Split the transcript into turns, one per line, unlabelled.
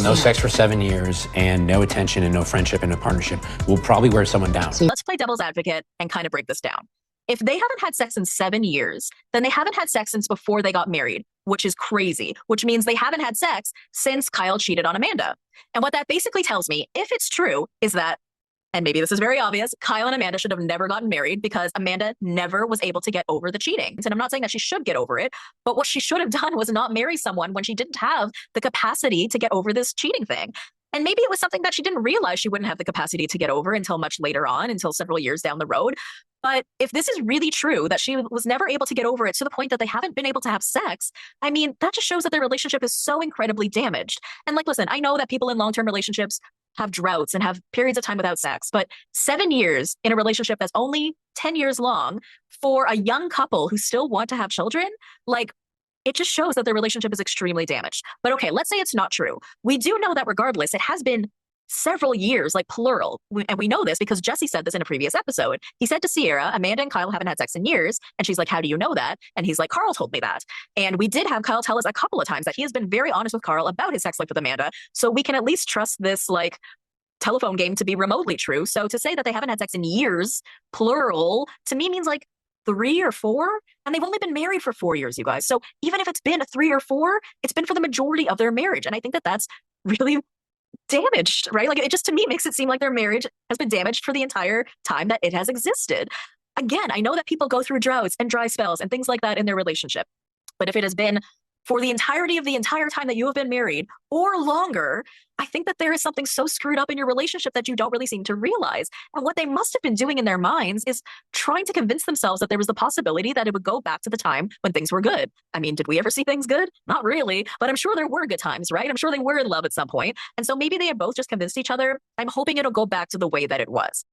No sex for 7 years and no attention and no friendship and no partnership will probably wear someone down.
Let's play devil's advocate and kind of break this down. If they haven't had sex in 7 years, then they haven't had sex since before they got married, which is crazy, which means they haven't had sex since Kyle cheated on Amanda. And what that basically tells me, if it's true, is that, and maybe this is very obvious, Kyle and Amanda should have never gotten married because Amanda never was able to get over the cheating. And I'm not saying that she should get over it, but what she should have done was not marry someone when she didn't have the capacity to get over this cheating thing. And maybe it was something that she didn't realize she wouldn't have the capacity to get over until much later on, until several years down the road. But if this is really true, that she was never able to get over it to the point that they haven't been able to have sex, I mean, that just shows that their relationship is so incredibly damaged. And like, listen, I know that people in long-term relationships have droughts and have periods of time without sex, but 7 years in a relationship that's only 10 years long for a young couple who still want to have children, like, it just shows that their relationship is extremely damaged. But okay, let's say it's not true. We do know that regardless, it has been several years, like plural. And we know this because Jesse said this in a previous episode. He said to Sierra, Amanda and Kyle haven't had sex in years. And she's like, how do you know that? And he's like, Carl told me that. And we did have Kyle tell us a couple of times that he has been very honest with Carl about his sex life with Amanda. So we can at least trust this, like, telephone game to be remotely true. So to say that they haven't had sex in years, plural, to me means like 3 or 4, and they've only been married for 4 years, you guys. So even if it's been a 3 or 4, it's been for the majority of their marriage. And I think that that's really damaged, right? Like, it just, to me, makes it seem like their marriage has been damaged for the entire time that it has existed. Again, I know that people go through droughts and dry spells and things like that in their relationship. But if it has been for the entirety of the entire time that you have been married or longer, I think that there is something so screwed up in your relationship that you don't really seem to realize. And what they must have been doing in their minds is trying to convince themselves that there was the possibility that it would go back to the time when things were good. I mean, did we ever see things good? Not really, but I'm sure there were good times, right? I'm sure they were in love at some point. And so maybe they had both just convinced each other. I'm hoping it'll go back to the way that it was.